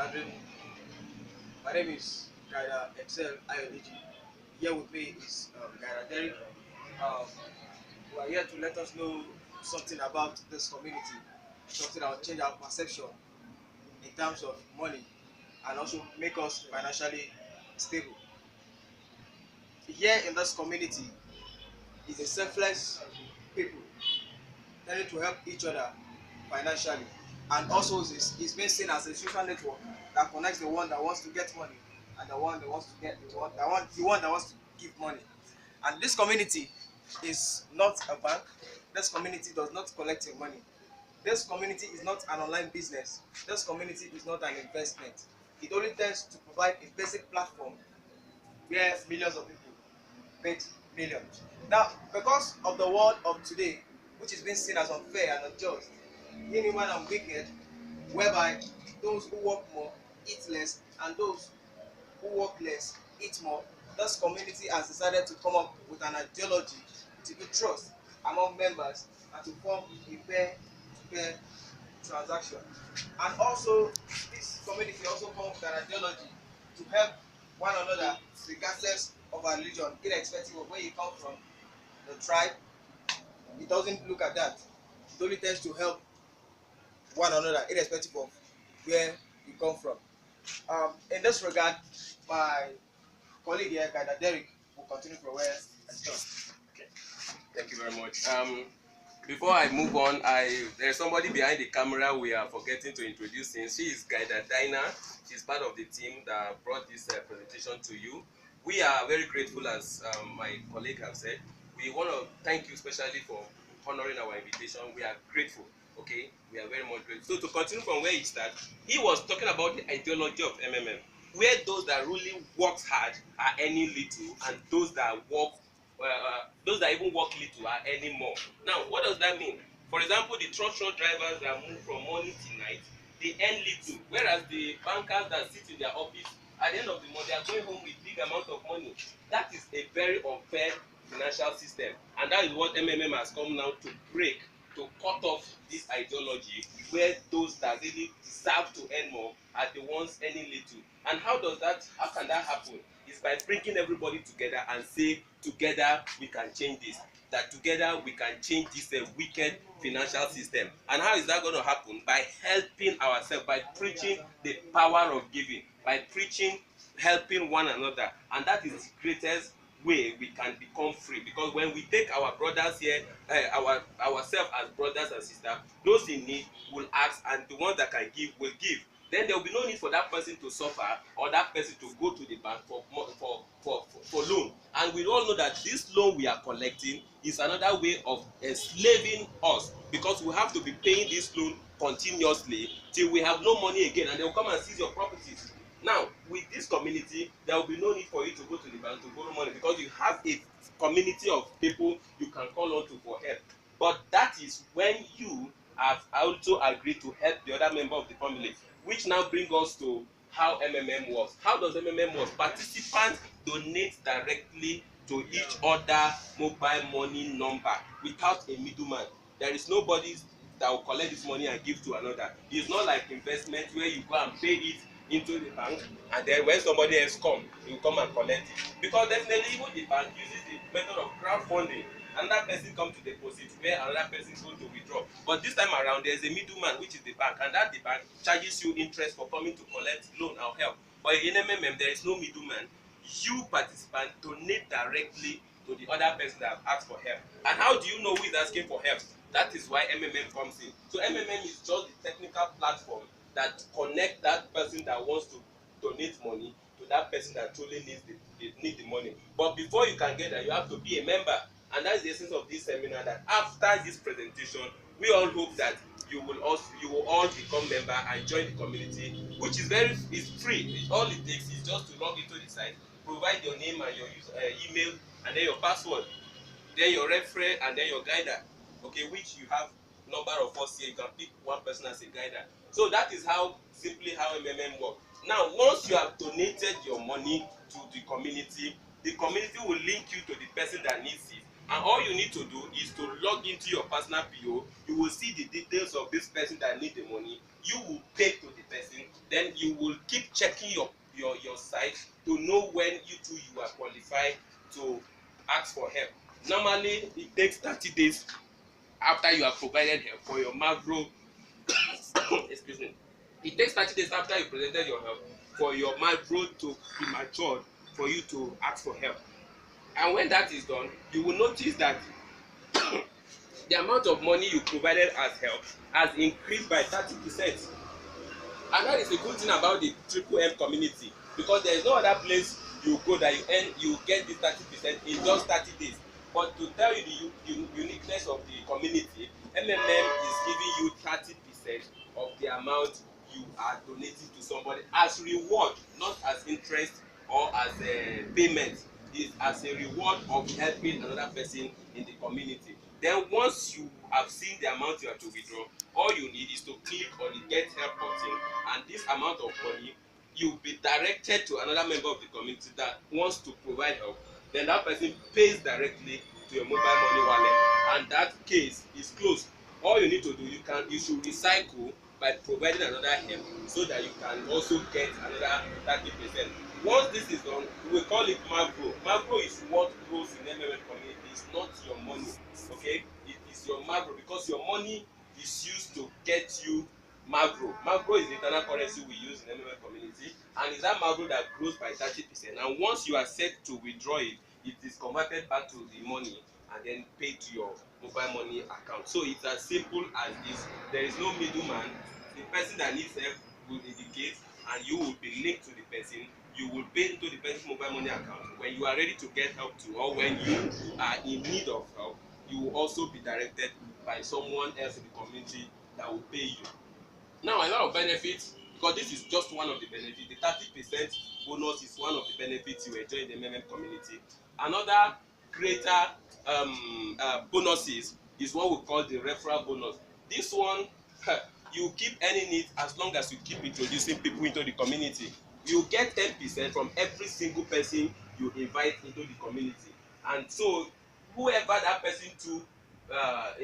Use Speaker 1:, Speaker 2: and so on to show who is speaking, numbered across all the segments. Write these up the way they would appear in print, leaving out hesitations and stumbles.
Speaker 1: gathering. My name is Gaida Excel Ayodiji. Here with me is Gaida Derek. Um, who are here to let us know something about this community, something that will change our perception in terms of money and also make us financially stable. Here in this community is a selfless people tending to help each other financially, and also is being seen as a social network that connects the one that wants to get money and the one that wants to get the one that wants to give money. And this community is not a bank. This community does not collect your money. This community is not an online business. This community is not an investment. It only tends to provide a basic platform where millions of people make millions. Now, because of the world of today, which is being seen as unfair and unjust, inhuman and wicked, whereby those who work more eat less and those who work less eat more, this community has decided to come up with an ideology to build trust among members and to form a pair-to-pair transaction. And also, this community also comes with an ideology to help one another regardless of our religion, irrespective of where you come from, the tribe. It doesn't look at that. It only tends to help one another, irrespective of where you come from. In this regard, my colleague here, Gaida Derek, will continue from where I stopped.
Speaker 2: Okay. Thank you very much. Before I move on, there's somebody behind the camera we are forgetting to introduce him. She is Gaida Dina. She's part of the team that brought this presentation to you. We are very grateful, as my colleague have said. We want to thank you especially for honoring our invitation. We are grateful. Okay, we are very much grateful. So to continue from where he started, he was talking about the ideology of MMM, where those that really works hard are earning little, and those that even work little are earning more. Now, what does that mean? For example, the truck drivers that move from morning till night, they earn little, whereas the bankers that sit in their office at the end of the month, they are going home with big amount of money. That is a very unfair financial system, and that is what MMM has come now to break, to cut off this ideology where those that really deserve to earn more are the ones earning little. And how can that happen? It's by bringing everybody together and say, together we can change this. That together we can change this wicked financial system. And how is that going to happen? By helping ourselves, by preaching the power of giving, by preaching helping one another. And that is the greatest way we can become free, because when we take our brothers here, ourselves as brothers and sisters, those in need will ask, and the ones that can give will give. Then there will be no need for that person to suffer or that person to go to the bank for loan. And we all know that this loan we are collecting is another way of enslaving us, because we have to be paying this loan continuously till we have no money again, and they will come and seize your properties. Now, with this community, there will be no need for you to go to the bank to borrow money, because you have a community of people you can call on to for help. But that is when you have also agreed to help the other member of the family, which now brings us to how MMM works. How does MMM work? Participants donate directly to each other mobile money number without a middleman. There is nobody that will collect this money and give to another. It's not like investment where you go and pay it into the bank, and then when somebody else come, you come and collect it. Because definitely even the bank uses the method of crowdfunding. Another person come to deposit where another person go to withdraw. But this time around, there is a middleman, which is the bank, and that the bank charges you interest for coming to collect loan or help. But in MMM, there is no middleman. You participant donate directly to the other person that have asked for help. And how do you know who is asking for help? That is why MMM comes in. So MMM is just the technical platform that connect that person that wants to donate money to that person that truly need the money. But before you can get that, you have to be a member. And that's the essence of this seminar, that after this presentation, we all hope that you will all become member and join the community, which is free. All it takes is just to log into the site, provide your name and your email, and then your password, then your referee, and then your guider. Okay, which you have number of us here. You can pick one person as a guider. So that is how MMM works. Now, once you have donated your money to the community will link you to the person that needs it, And all you need to do is to log into your personal PO. You will see the details of this person that need the money. You will pay to the person. Then you will keep checking your site to know when you are qualified to ask for help. Normally it takes 30 days after you have provided help for your macro excuse me, it takes 30 days after you presented your help for your macro to be matured for you to ask for help. And when that is done, you will notice that the amount of money you provided as help has increased by 30%. And that is a good thing about the triple M community, because there is no other place you go that you get this 30% in just 30 days. But to tell you the uniqueness of the community, MMM is giving you 30% of the amount you are donating to somebody as reward, not as interest or as a payment. Is as a reward of helping another person in the community. Then once you have seen the amount you have to withdraw, all you need is to click on the get help button, and this amount of money you will be directed to another member of the community that wants to provide help. Then that person pays directly to your mobile money wallet, and that case is closed. All you need to do, you should recycle by providing another help so that you can also get another 30%. Once this is done, we call it macro. Macro is what grows in MMM community. It's not your money, okay? It is your macro, because your money is used to get you macro. Macro is the internal currency we use in MMM community, and it's that macro that grows by 30%. And once you are set to withdraw it, it is converted back to the money and then paid to your mobile money account. So it's as simple as this. There is no middleman. The person that needs help will indicate, and you will be linked to the person. You will pay into the person's mobile money account. When you are ready to get help to, or when you are in need of help, you will also be directed by someone else in the community that will pay you. Now, a lot of benefits, because this is just one of the benefits. The 30% bonus is one of the benefits you enjoy in the MMM community. Another greater bonuses is what we call the referral bonus. This one, you keep earning it as long as you keep introducing people into the community. You get 10% from every single person you invite into the community. And so whoever that person to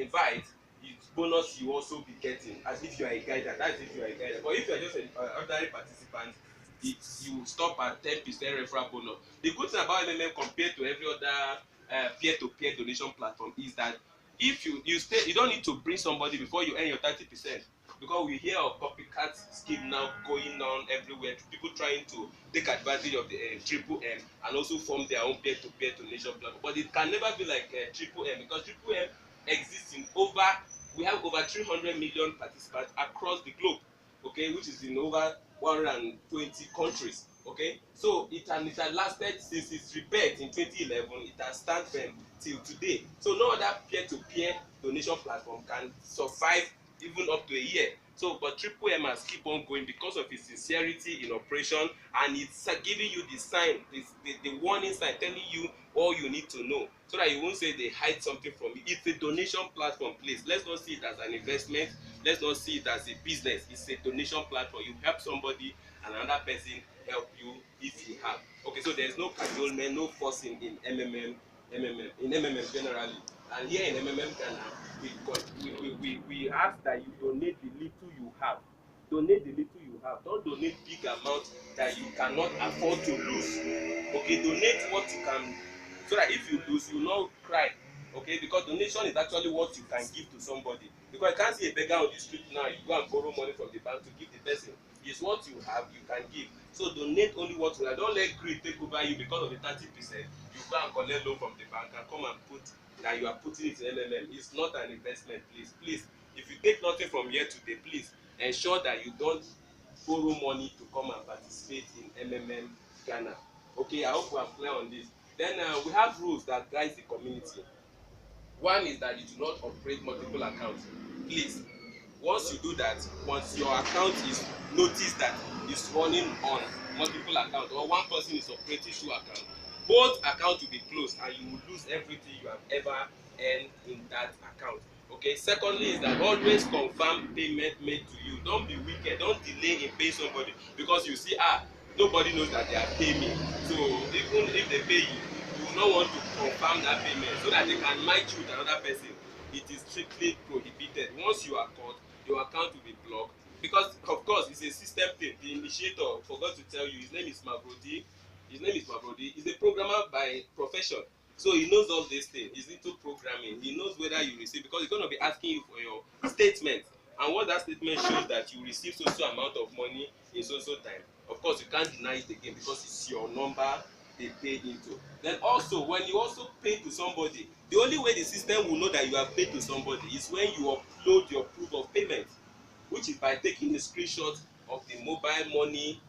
Speaker 2: invite, its bonus you also be getting, as if you are a guider. That's if you are a guider. But if you are just an ordinary participant, you stop at 10% referral bonus. The good thing about MMM compared to every other peer-to-peer donation platform is that if you don't need to bring somebody before you earn your 30%. Because we hear of copycat scheme now going on everywhere, people trying to take advantage of the triple M and also form their own peer-to-peer donation platform. But it can never be like triple M, because triple M exists in we have over 300 million participants across the globe, okay, which is in over 120 countries, okay. So it has lasted since its rebirth in 2011. It has stand firm till today. So no other peer-to-peer donation platform can survive even up to a year. So but triple M has keep on going because of its sincerity in operation, and it's giving you the sign, the warning sign, telling you all you need to know, so that you won't say they hide something from you. It's a donation platform, please. Let's not see it as an investment. Let's not see it as a business. It's a donation platform. You help somebody and another person help you if you have. Okay, so there's no cajolement, no forcing in MMM generally. And here in MMM Ghana, we ask that you donate the little you have. Donate the little you have. Don't donate big amounts that you cannot afford to lose. Okay, donate what you can, so that if you lose, you will not cry. Okay, because donation is actually what you can give to somebody. Because I can't see a beggar on the street now, you go and borrow money from the bank to give the person. It's what you have, you can give. So donate only what you have. Don't let greed take over you because of the 30%. You go and collect loan from the bank and come and put that you are putting it in MMM. It's not an investment, please. Please, if you take nothing from here today, please ensure that you don't borrow money to come and participate in MMM Ghana. Okay, I hope we are clear on this. Then we have rules that guide the community. One is that you do not operate multiple accounts. Please, once you do that, once your account is noticed that it's running on multiple accounts, or one person is operating two accounts, both accounts will be closed and you will lose everything you have ever earned in that account. Okay, secondly is that always confirm payment made to you. Don't be wicked, don't delay in paying somebody, because you see, nobody knows that they are paying me. So even if they pay you, you will not want to confirm that payment so that they can match you with another person. It is strictly prohibited. Once you are caught, your account will be blocked, because of course it's a system thing. The initiator forgot to tell you, his name is Mabrodi. He's a programmer by profession, so he knows all these things. He's into programming. He knows whether you receive, because he's going to be asking you for your statement, and what that statement shows that you receive so amount of money in so time. Of course you can't deny it again because it's your number they pay into. Then also, when you also pay to somebody, the only way the system will know that you have paid to somebody is when you upload your proof of payment, which is by taking a screenshot of the mobile money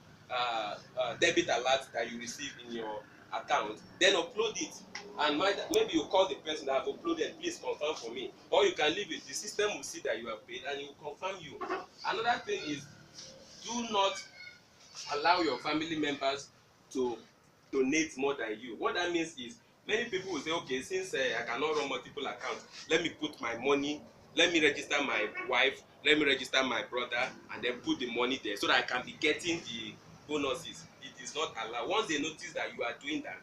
Speaker 2: debit alert that you receive in your account, then upload it, and maybe you call the person that have uploaded, please confirm for me, or you can leave it. The system will see that you have paid and it will confirm you. Another thing is, do not allow your family members to donate more than you. What that means is, many people will say, okay, since I cannot run multiple accounts, let me put my money, let me register my wife, let me register my brother, and then put the money there so that I can be getting the bonuses. It is not allowed. Once they notice that you are doing that,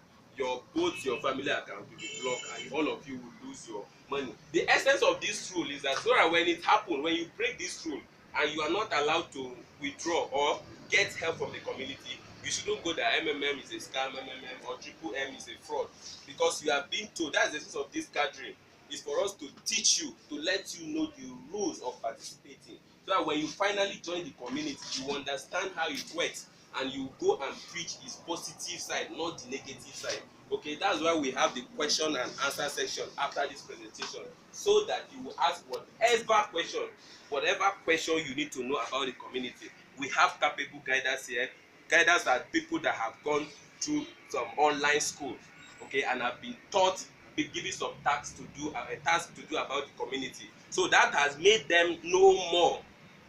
Speaker 2: both your family account will be blocked and all of you will lose your money. The essence of this rule is that so that when it happens, when you break this rule and you are not allowed to withdraw or get help from the community, you shouldn't go that MMM is a scam, MMM or Triple M is a fraud, because you have been told. That's the essence of this gathering, is for us to teach you, to let you know the rules of participating, so that when you finally join the community, you understand how it works and you go and preach its positive side, not the negative side. Okay, that's why we have the question and answer section after this presentation, so that you will ask whatever question you need to know about the community. We have capable guiders here. Guiders are people that have gone through some online school, okay, and have been taught, been given some tasks to do about the community. So that has made them know more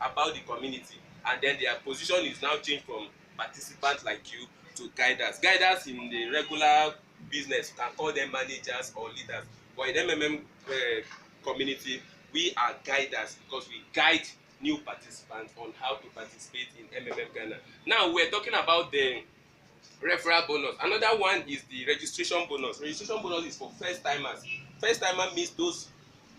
Speaker 2: about the community, and then their position is now changed from participants like you to guiders. Guiders in the regular business, you can call them managers or leaders, but in MMM community, we are guiders because we guide new participants on how to participate in MMM Ghana. Now we're talking about the referral bonus. Another one is the registration bonus. Registration bonus is for first timers. First timer means those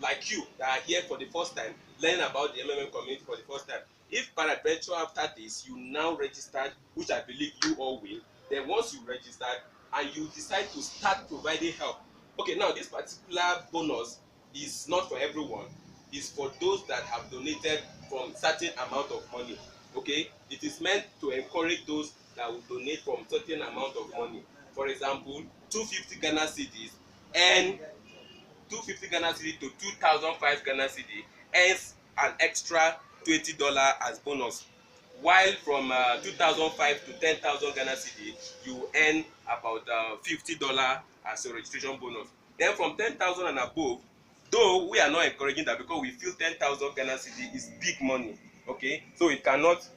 Speaker 2: like you that are here for the first time, learning about the MMM community for the first time. If peradventure after this you now registered, which I believe you all will, then once you registered and you decide to start providing help, okay, now this particular bonus is not for everyone. It's for those that have donated from certain amount of money. Okay, it is meant to encourage those that will donate from certain amount of money. For example, 250 Ghana cedis and 250 Ghana cedi to 2005 Ghana cedi earns an extra $20 as bonus, while from 2005 to 10,000 Ghana cedi you earn about $50 as a registration bonus. Then from 10,000 and above, though we are not encouraging that because we feel 10,000 Ghana cedi is big money, okay, so it cannot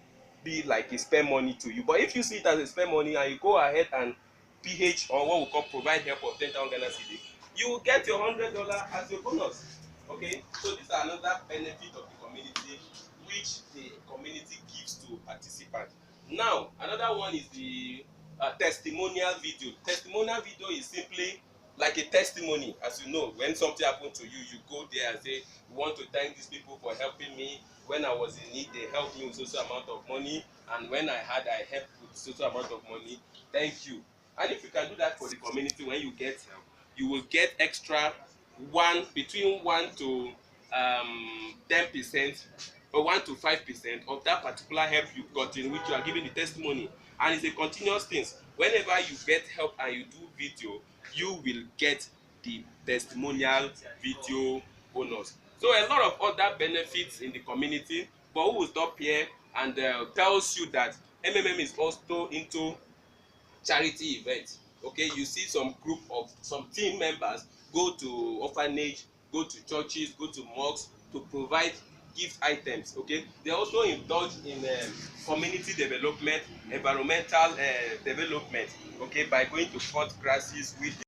Speaker 2: be like a spare money to you. But if you see it as a spare money and you go ahead and PH, or what we call provide help of 10,000 Ghana cedi, you will get your $100 as your bonus. Okay, so these are another benefit of the community which the community gives to participants. Now another one is the testimonial video. Testimonial video is simply like a testimony. As you know, when something happened to you, you go there and say, we want to thank these people for helping me. When I was in need, they helped me with so amount of money, and when I helped with so amount of money, thank you. And if you can do that for the community, when you get help, you will get extra between 1 to 10% or 1 to 5% of that particular help you got in which you are giving the testimony. And it's a continuous thing. Whenever you get help and you do video, you will get the testimonial video bonus. So a lot of other benefits in the community, but who will stop here and tells you that MMM is also into charity events. Okay, you see some group of some team members go to orphanage, go to churches, go to mosques to provide gift items. Okay, they also indulge in community development, environmental development, okay, by going to cut grasses with